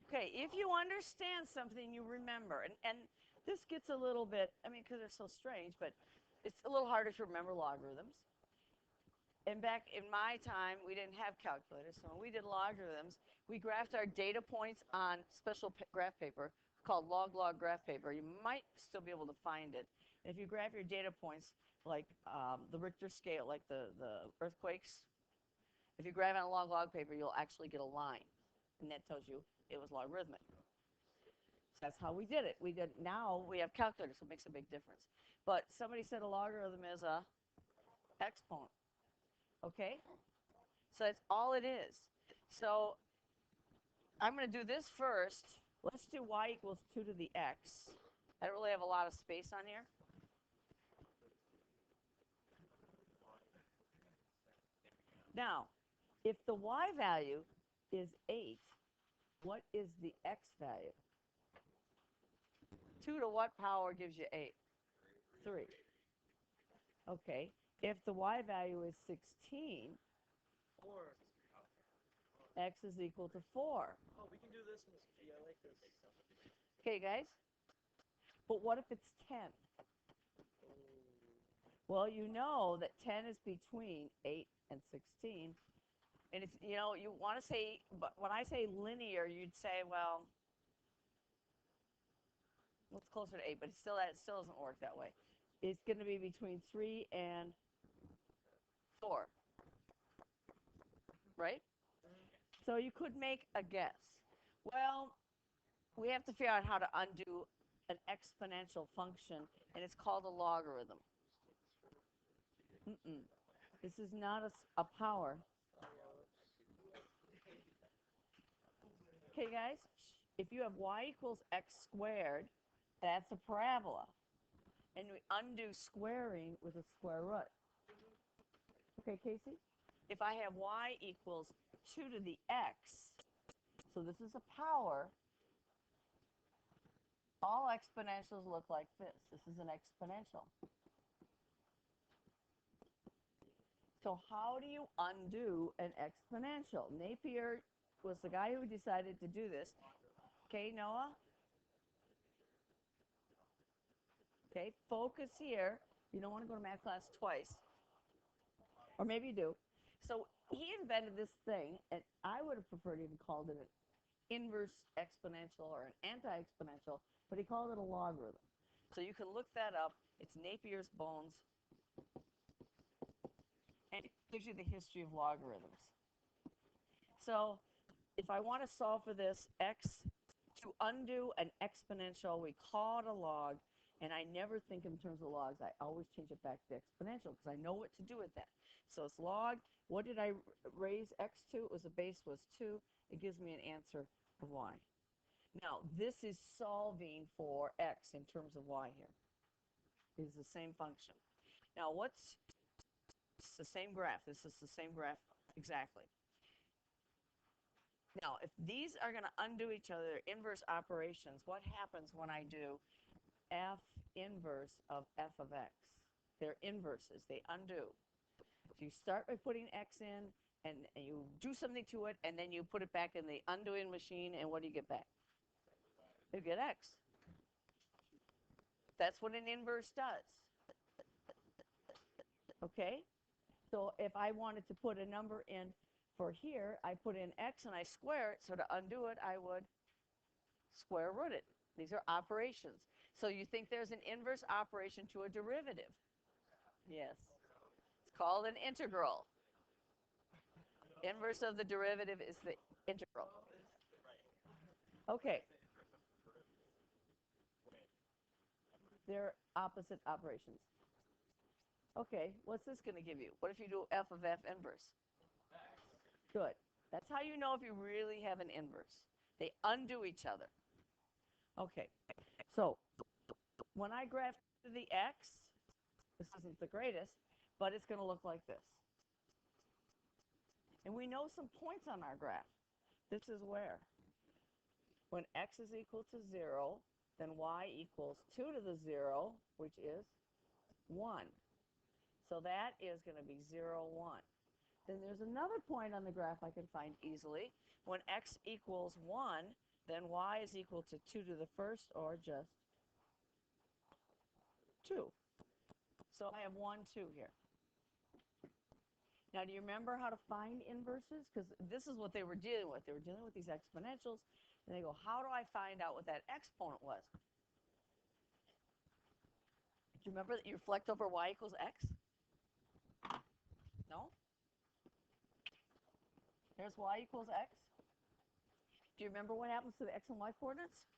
Okay, if you understand something, you remember. And this gets a little bit, I mean, because they're so strange, but it's a little harder to remember logarithms. And back in my time, we didn't have calculators. So when we did logarithms, we graphed our data points on special graph paper called log graph paper. You might still be able to find it. And if you graph your data points, like the Richter scale, like the earthquakes, if you graph it on log paper, you'll actually get a line. And that tells you it was logarithmic. So that's how we did it. Now we have calculators, so it makes a big difference. But somebody said a logarithm is a exponent. Okay? So that's all it is. So I'm going to do this first. Let's do y equals 2 to the x. I don't really have a lot of space on here. Now, if the y value is 8, what is the x value? 2 to what power gives you 8? 3. Okay. If the y value is 16, 4. x is equal to 4. Oh, we can do this, Miss G. I like this. Okay, guys? But what if it's 10? Well, you know that 10 is between 8 and 16. And it's, you know, you want to say, but when I say linear, you'd say, well, what's closer to 8? But it still doesn't work that way. It's going to be between 3 and 4. Right? So you could make a guess. Well, we have to figure out how to undo an exponential function, and it's called a logarithm. This is not a power. Okay, guys? If you have y equals x squared, that's a parabola. And we undo squaring with a square root. Okay, Casey? If I have y equals 2 to the x, so this is a power, all exponentials look like this. This is an exponential. So how do you undo an exponential? Napier was the guy who decided to do this. Okay, Noah? Okay, focus here. You don't want to go to math class twice. Or maybe you do. So he invented this thing, and I would have preferred even called it an inverse exponential or an anti-exponential, but he called it a logarithm. So you can look that up. It's Napier's Bones. And it gives you the history of logarithms. So if I want to solve for this, to undo an exponential, we call it a log, and I never think in terms of logs. I always change it back to exponential because I know what to do with that. So it's log. What did I raise x to? It was a base was 2. It gives me an answer of y. Now, this is solving for x in terms of y here. It is the same function. Now, it's the same graph. This is the same graph exactly. Now, if these are going to undo each other, inverse operations, what happens when I do f inverse of f of x? They're inverses. They undo. So you start by putting x in, and you do something to it, and then you put it back in the undoing machine, and what do you get back? You get x. That's what an inverse does. Okay? So if I wanted to put a number in for here, I put in x and I square it. So to undo it, I would square root it. These are operations. So you think there's an inverse operation to a derivative? Yes. It's called an integral. Inverse of the derivative is the integral. Okay. They're opposite operations. Okay, what's this going to give you? What if you do f of f inverse? Good. That's how you know if you really have an inverse. They undo each other. Okay, so when I graph to the x, this isn't the greatest, but it's going to look like this. And we know some points on our graph. This is where? When x is equal to 0, then y equals 2 to the 0, which is 1. So that is going to be 0, 1. Then there's another point on the graph I can find easily. When x equals 1, then y is equal to 2 to the first, or just 2. So I have 1, 2 here. Now, do you remember how to find inverses? Because this is what they were dealing with. They were dealing with these exponentials, and they go, how do I find out what that exponent was? Do you remember that you reflect over y equals x? No? There's y equals x. Do you remember what happens to the x and y coordinates?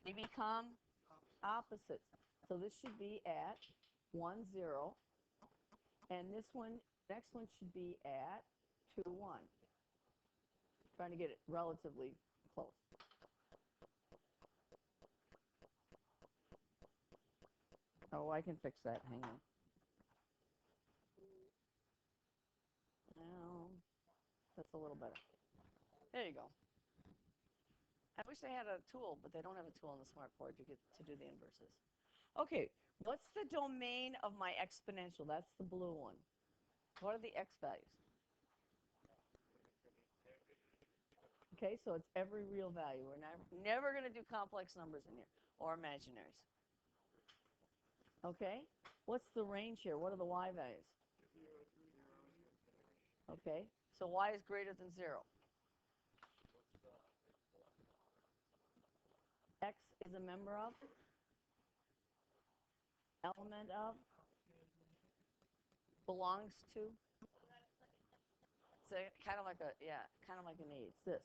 They become opposites. So this should be at 1, 0. And this one, next one should be at 2, 1. Trying to get it relatively close. Oh, I can fix that. Hang on. Well, that's a little better. There you go. I wish they had a tool, but they don't have a tool on the smartboard to get to do the inverses. Okay, what's the domain of my exponential? That's the blue one. What are the x values? Okay, so it's every real value. We're never going to do complex numbers in here, or imaginaries. Okay, what's the range here? What are the y values? Okay, so y is greater than 0. X is a member of, element of, belongs to. So kind of like a, yeah, kind of like an E. It's this.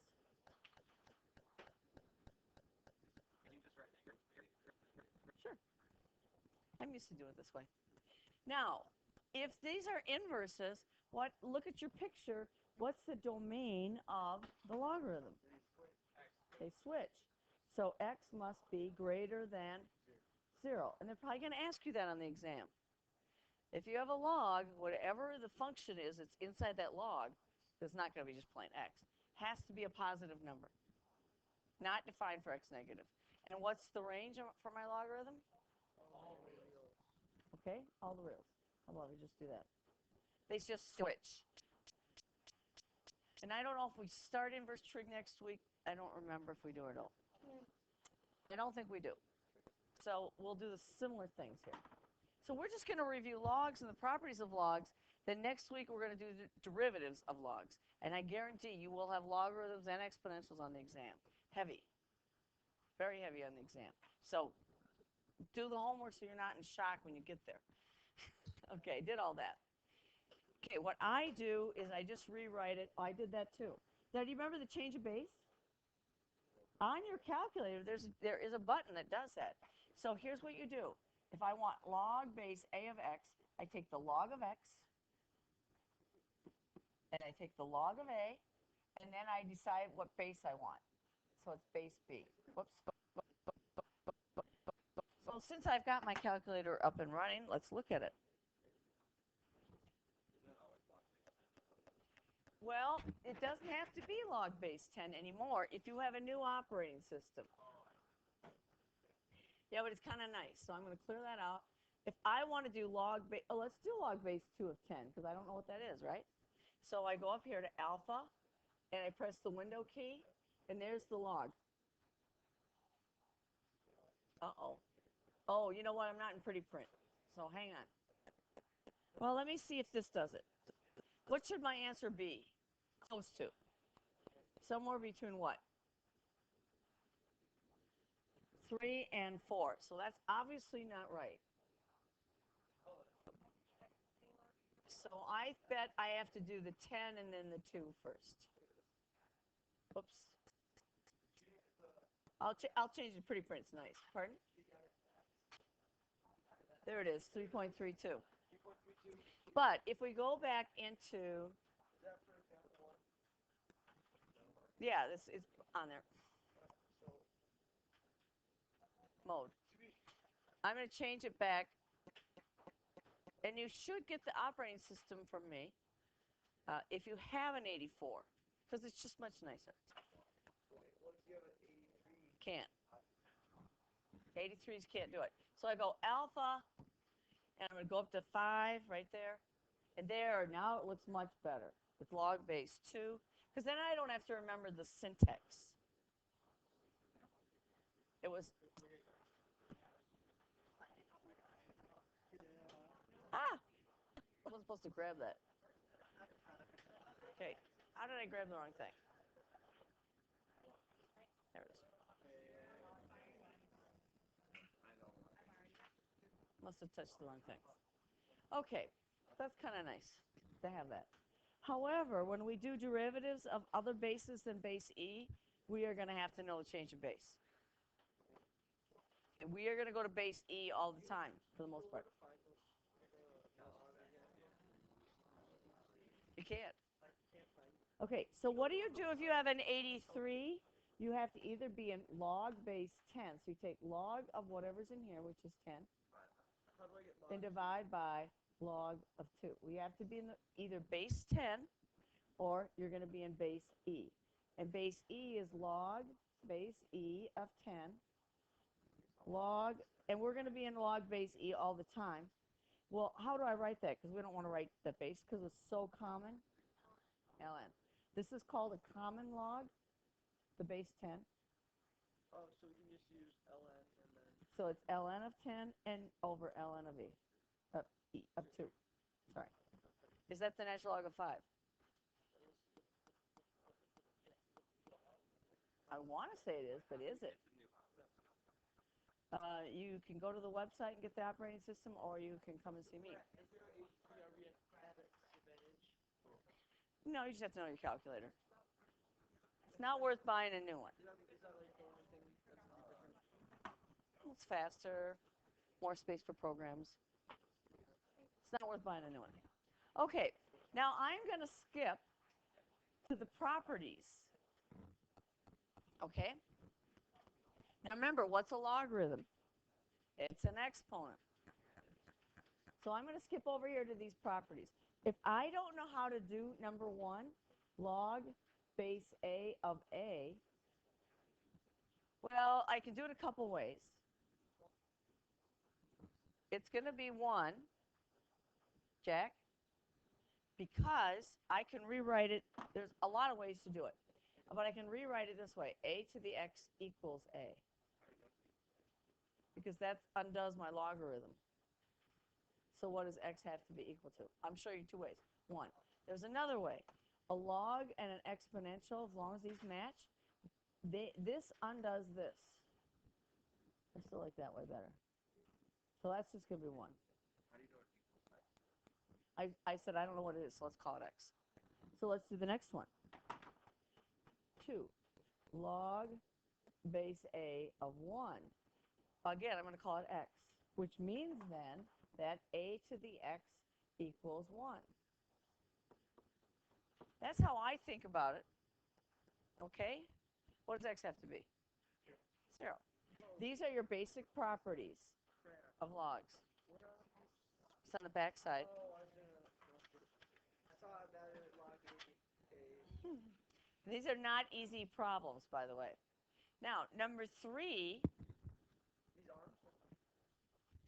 Sure. I'm used to doing it this way. Now, if these are inverses, look at your picture. What's the domain of the logarithm? They switch. So x must be greater than 0. And they're probably going to ask you that on the exam. If you have a log, whatever the function is that's inside that log, it's not going to be just plain x. Has to be a positive number, not defined for x negative. And what's the range for my logarithm? Okay, all the reals. How about we just do that? They just switch. And I don't know if we start inverse trig next week. I don't remember if we do or don't. I don't think we do. So we'll do the similar things here. So we're just going to review logs and the properties of logs. Then next week we're going to do the derivatives of logs. And I guarantee you will have logarithms and exponentials on the exam. Heavy. Very heavy on the exam. So do the homework so you're not in shock when you get there. Okay, did all that. Okay, what I do is I just rewrite it. I did that too. Now, do you remember the change of base? On your calculator, there is a button that does that. So here's what you do. If I want log base a of x, I take the log of x, and I take the log of a, and then I decide what base I want. So it's base b. Whoops. So since I've got my calculator up and running, let's look at it. Well, it doesn't have to be log base 10 anymore if you have a new operating system. Yeah, but it's kind of nice. So I'm going to clear that out. If I want to do log base, let's do log base 2 of 10, because I don't know what that is, right? So I go up here to alpha, and I press the window key, and there's the log. Uh-oh. Oh, you know what? I'm not in pretty print. So hang on. Well, let me see if this does it. What should my answer be? Close to. Somewhere between what? 3 and 4. So that's obviously not right. So I bet I have to do the 10 and then the 2 first. Oops. I'll change the pretty print. It's nice. Pardon? There it is, 3.32. But if we go back into, yeah, this is on there. Mode. I'm going to change it back. And you should get the operating system from me if you have an 84, because it's just much nicer. Can't. 83s can't do it. So I go alpha, and I'm going to go up to 5 right there. And there, now it looks much better with log base 2, because then I don't have to remember the syntax. It was, I wasn't supposed to grab that. Okay, how did I grab the wrong thing? There it is. Must have touched the wrong thing. Okay, that's kind of nice to have that. However, when we do derivatives of other bases than base E, we are going to have to know the change of base. And we are going to go to base E all the time, for the most part. You can't. Okay, so what do you do if you have an 83? You have to either be in log base 10. So you take log of whatever's in here, which is 10, How do I get and log? divide by log of 2. We have to be in either base 10 or you're going to be in base E. And base E is log base E of 10. Log, and we're going to be in log base E all the time. Well, how do I write that? Because we don't want to write the base because it's so common. ln. This is called a common log, the base 10. Oh, so we can just use ln and then. So it's ln of 10 and over ln of E, of 2. Sorry. Is that the natural log of 5? I want to say it is, but is it? You can go to the website and get the operating system, or you can come and see me. Is there a are we at advantage? No, you just have to know your calculator. It's not worth buying a new one. Is that like the only thing that's gonna be different? It's faster, more space for programs. It's not worth buying a new one. Okay, now I'm going to skip to the properties. Okay? Now remember, what's a logarithm? It's an exponent. So I'm going to skip over here to these properties. If I don't know how to do number 1, log base A of A, well, I can do it a couple ways. It's going to be 1, Jack, because I can rewrite it. There's a lot of ways to do it, but I can rewrite it this way. A to the x equals A, because that undoes my logarithm. So what does x have to be equal to? I'm showing you 2 ways. 1, there's another way. A log and an exponential, as long as these match, this undoes this. I still like that way better. So that's just going to be 1. I said I don't know what it is, so let's call it x. So let's do the next one. 2, log base A of 1. Again, I'm going to call it x, which means then that A to the x equals 1. That's how I think about it. Okay? What does x have to be? 0. These are your basic properties of logs. It's on the back side. Oh, I saw that it log a. These are not easy problems, by the way. Now, number 3, These arms.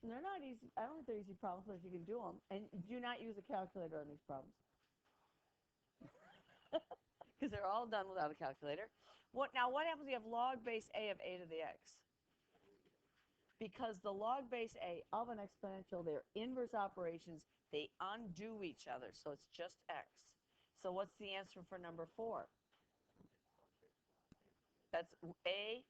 they're not easy. I don't think they're easy problems, but you can do them. And do not use a calculator on these problems. Because they're all done without a calculator. Now, what happens if you have log base A of A to the x? Because the log base A of an exponential, they're inverse operations. They undo each other, so it's just x. So what's the answer for number 4? That's A.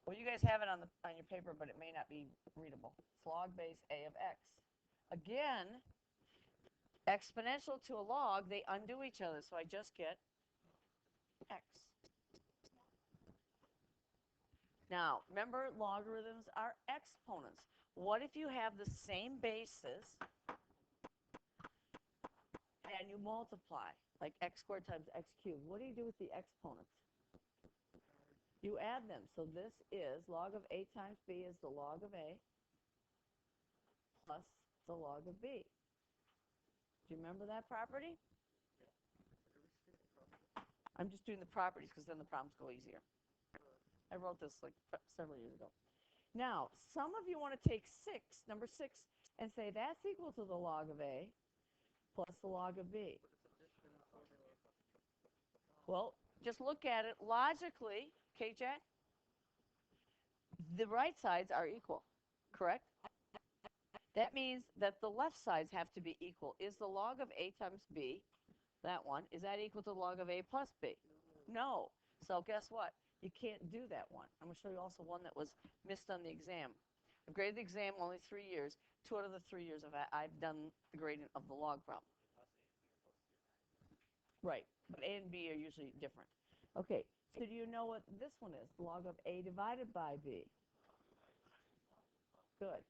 Well, you guys have it on your paper, but it may not be readable. It's log base A of x. Again, exponential to a log, they undo each other, so I just get x. Now, remember, logarithms are exponents. What if you have the same bases and you multiply, like x squared times x cubed? What do you do with the exponents? You add them. So this is log of A times B is the log of A plus the log of B. Do you remember that property? I'm just doing the properties because then the problems go easier. I wrote this like several years ago. Now, some of you want to take number 6, and say that's equal to the log of A plus the log of B. Well, just look at it logically. Okay, Jack? the right sides are equal, correct? That means that the left sides have to be equal. Is the log of a times b, that one, is that equal to the log of a plus b? No. So guess what? You can't do that one. I'm going to show you also one that was missed on the exam. I've graded the exam only 3 years. 2 out of the 3 years I've done the grading of the log problem. Right, but a and b are usually different. Okay, so do you know what this one is? Log of a divided by b. Good.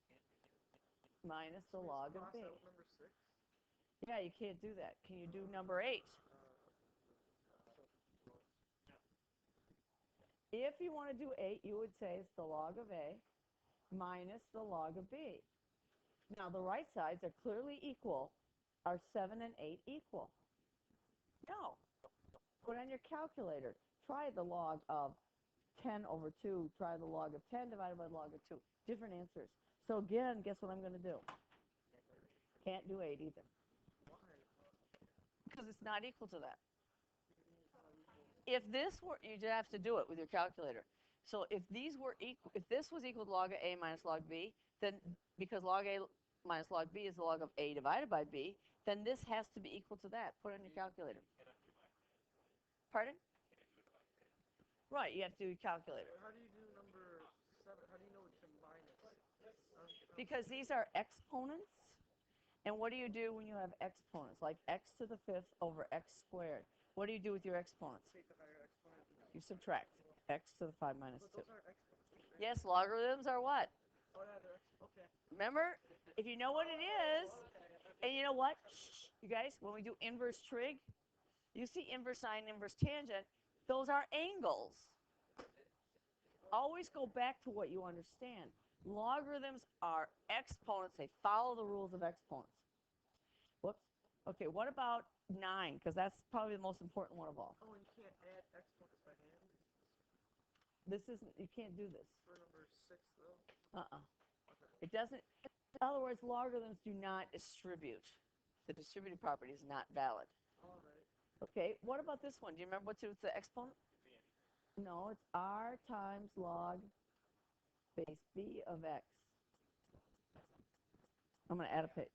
Minus the log of b. Number 6. Yeah, you can't do that. Can you do number 8? If you want to do 8, you would say it's the log of a minus the log of b. Now, the right sides are clearly equal. Are 7 and 8 equal? No. Put on your calculator. Try the log of 10 over 2. Try the log of 10 divided by the log of 2. Different answers. So again, guess what I'm going to do? Can't do 8 either. Because it's not equal to that. If this were, you'd have to do it with your calculator. So if these were equal, if this was equal to log of a minus log b, then because log a minus log b is the log of a divided by b, then this has to be equal to that. Put it on your calculator. Pardon? Right, you have to do your calculator. How do you do number 7? How do you know it's a minus? Because these are exponents. And what do you do when you have exponents? Like x to the 5th over x squared. What do you do with your exponents? Take the higher exponent. You subtract x to the 5 minus 2. But those aren't exponents, right? Yes, logarithms are what? Oh, yeah, they're okay. Remember, if you know what it is, and you know what? Shh, you guys, when we do inverse trig, you see inverse sine, inverse tangent, those are angles. Always go back to what you understand. Logarithms are exponents. They follow the rules of exponents. Whoops. Okay, what about 9? Because that's probably the most important one of all. Oh, and you can't add exponents by hand? This isn't, you can't do this. For number 6, though? It doesn't, in other words, logarithms do not distribute. The distributive property is not valid. All right. Okay, what about this one? Do you remember what's the exponent? No, it's r times log base b of x. I'm going to add a page.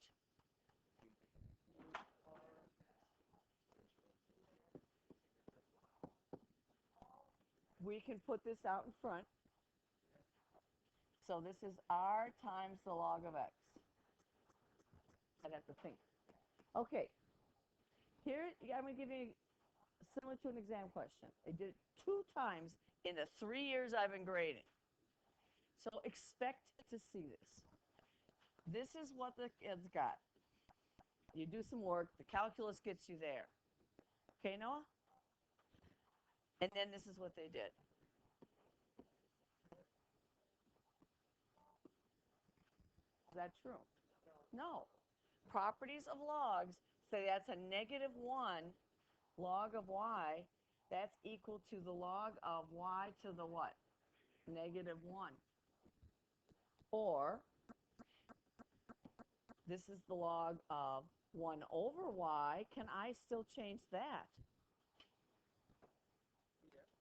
We can put this out in front. So this is r times the log of x. I'd have to think. Okay. Here, I'm going to give you similar to an exam question. I did it 2 times in the 3 years I've been grading. So expect to see this. This is what the kids got. You do some work. The calculus gets you there. Okay, Noah? And then this is what they did. Is that true? No. Properties of logs say that's a -1 log of y. That's equal to the log of y to the what? -1. Or this is the log of 1 over y. Can I still change that?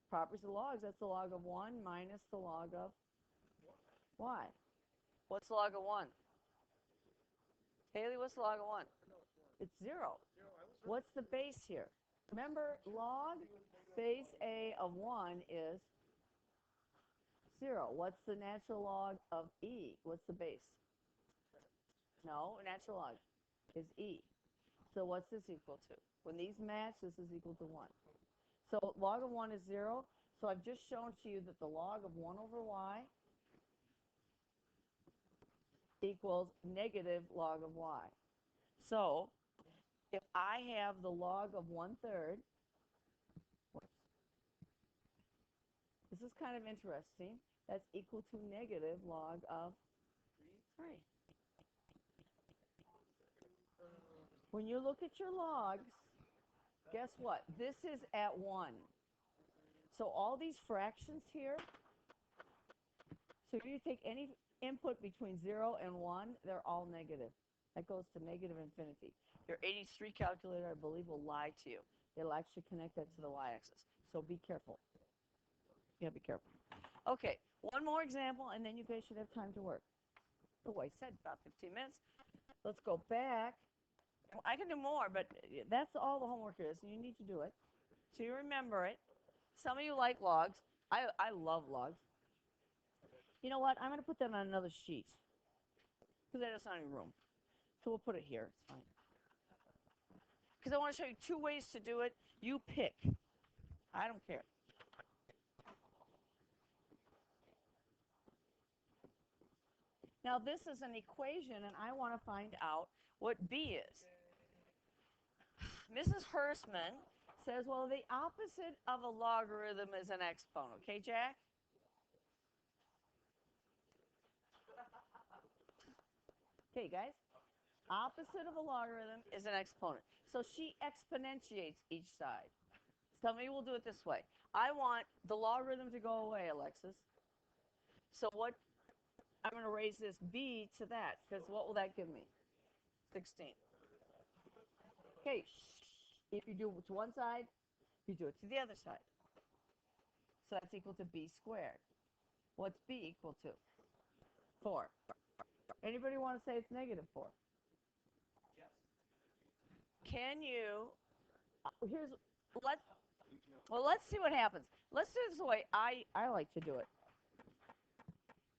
Properties of logs, that's the log of 1 minus the log of y. What's the log of 1? Haley, what's the log of 1? It's 0. What's the base here? Remember, log base a of 1 is 0. What's the natural log of e? What's the base? No, natural log is e. So what's this equal to? When these match, this is equal to 1. So log of 1 is 0. So I've just shown to you that the log of 1 over y equals negative log of y. So if I have the log of 1/3, this is kind of interesting. That's equal to negative log of 3. When you look at your logs, guess what? This is at 1. So all these fractions here, so if you take any input between 0 and 1, they're all negative. That goes to negative infinity. Your 83 calculator, I believe, will lie to you. It'll actually connect that to the y-axis. So be careful. Yeah, be careful. Okay, one more example, and then you guys should have time to work. Oh, I said about 15 minutes. Let's go back. I can do more, but that's all the homework is, and you need to do it. So you remember it. Some of you like logs. I love logs. You know what? I'm going to put that on another sheet because there's not any room. So we'll put it here. It's fine. Because I want to show you two ways to do it. You pick. I don't care. Now this is an equation, and I want to find out what b is. Mrs. Hurstman says, well, the opposite of a logarithm is an exponent. Okay, Jack? Okay, guys? Opposite of a logarithm is an exponent. So she exponentiates each side. Some of you will do it this way. I want the logarithm to go away, Alexis. So what, I'm going to raise this b to that, because what will that give me? 16. Okay, if you do it to one side, you do it to the other side. So that's equal to b squared. What's b equal to? 4. Anybody want to say it's negative 4? Yes. Can you, let's see what happens. Let's do this the way I like to do it.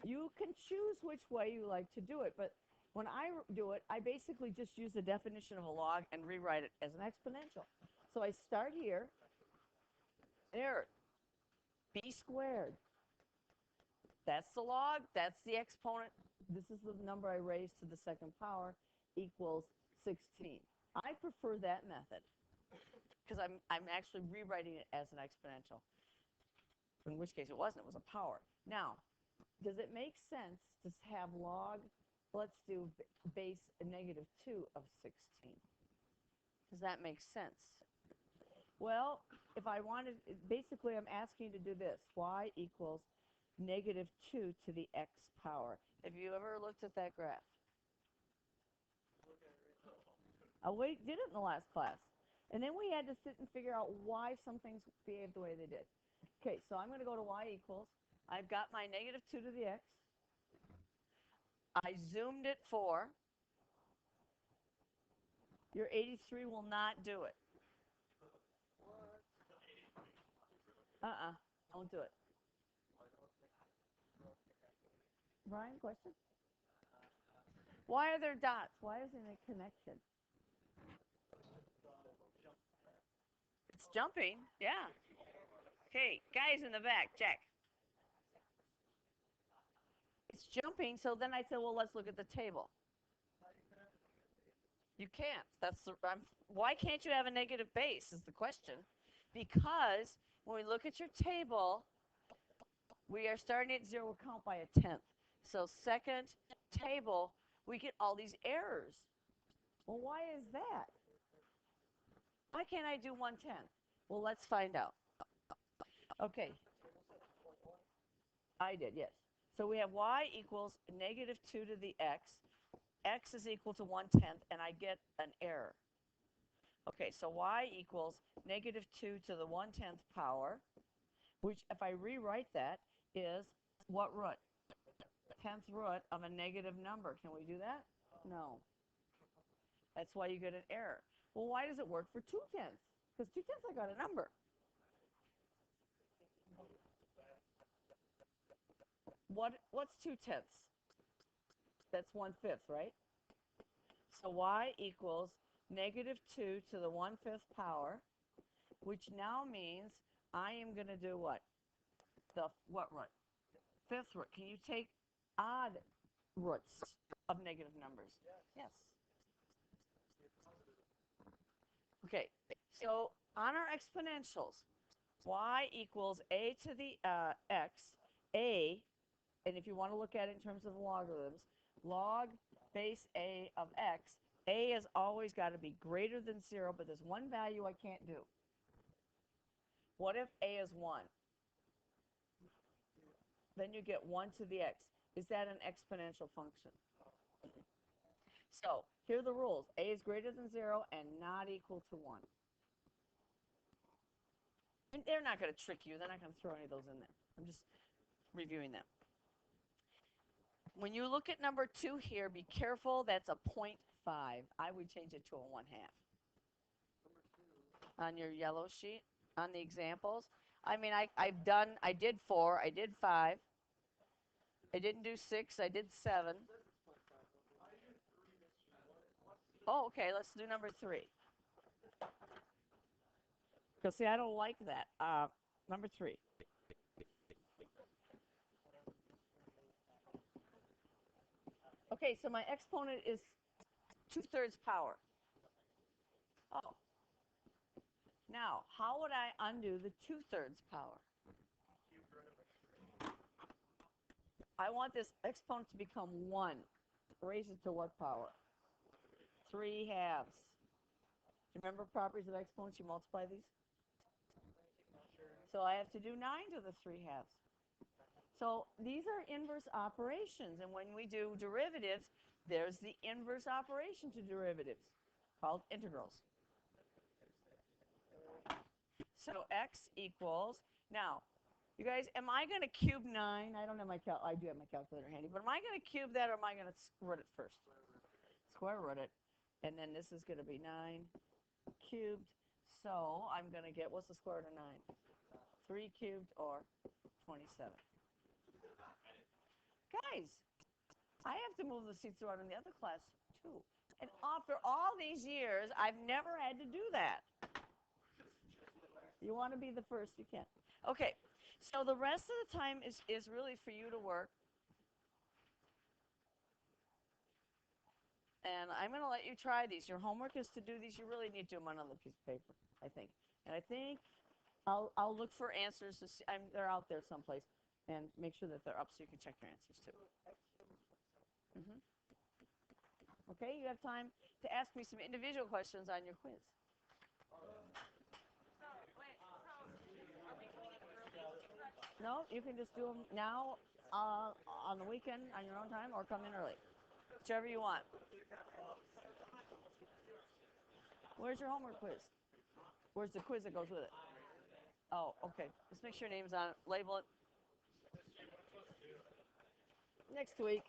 You can choose which way you like to do it, but when I do it, I basically just use the definition of a log and rewrite it as an exponential. So I start here. There, b squared. That's the log, that's the exponent. This is the number I raised to the second power equals 16. I prefer that method because I'm actually rewriting it as an exponential. In which case it wasn't, it was a power. Now, does it make sense to have log, let's do base negative 2 of 16? Does that make sense? Well, if I wanted, basically I'm asking you to do this. Y equals negative 2 to the x power. Have you ever looked at that graph? We did it in the last class. And then we had to sit and figure out why some things behaved the way they did. Okay, so I'm going to go to y equals. I've got my negative 2 to the x. I zoomed it 4. Your 83 will not do it. Don't do it. Brian, question? Why are there dots? Why isn't it a connection? It's jumping, yeah. Okay, guys in the back, Jack. It's jumping, so then I said, well, let's look at the table. You can't. Why can't you have a negative base is the question. Because when we look at your table, we are starting at 0, we'll count by a 10th. So second table, we get all these errors. Well, why is that? Why can't I do 1/10? Well, let's find out. Okay. I did, yes. So we have y equals negative 2 to the x. X is equal to 1/10, and I get an error. Okay, so y equals negative 2 to the 1/10 power, which if I rewrite that is what root? 10th root of a negative number. Can we do that? No. That's why you get an error. Well, why does it work for 2/10? Because 2/10 I got a number. What's 2/10? That's 1/5, right? So y equals negative 2 to the 1/5 power, which now means I am going to do what? The what root? 5th root. Can you take odd roots of negative numbers? Yes. Okay, so on our exponentials, y equals a to the x, a, and if you want to look at it in terms of logarithms, log base a of x, a has always got to be greater than 0, but there's one value I can't do. What if a is 1? Then you get 1 to the x. Is that an exponential function? So here are the rules. A is greater than 0 and not equal to 1. And they're not going to trick you. They're not going to throw any of those in there. reviewing them. When you look at number 2 here, be careful, that's a 0.5. I would change it to a 1/2. On your yellow sheet, on the examples. I mean, I did 4, I did 5. I didn't do 6, I did 7. Oh, okay, let's do number 3. Because, see, I don't like that. Number 3. Okay, so my exponent is 2/3 power. Oh. Now, how would I undo the 2/3 power? I want this exponent to become 1. Raise it to what power? 3/2. Do you remember properties of exponents? You multiply these? So I have to do 9 to the 3/2. So these are inverse operations. And when we do derivatives, there's the inverse operation to derivatives called integrals. So x equals, now, you guys, am I going to cube 9? I don't have my I do have my calculator handy, but am I going to cube that or am I going to square root it first? Square root it. And then this is going to be 9 cubed. So I'm going to get, what's the square root of 9? 3 cubed or 27. Guys, I have to move the seats around in the other class too. And after all these years, I've never had to do that. You want to be the first, you can. Okay, so the rest of the time is really for you to work. And I'm going to let you try these. Your homework is to do these. You really need to do them on another piece of paper, I think. And I think I'll look for answers. To see, they're out there someplace. And make sure that they're up so you can check your answers too. Okay, you have time to ask me some individual questions on your quiz. No, you can just do them now on the weekend on your own time or come in early. Whichever you want. Where's your homework quiz? Where's the quiz that goes with it? Oh, okay. Just make sure your name's on it. Label it. Next week.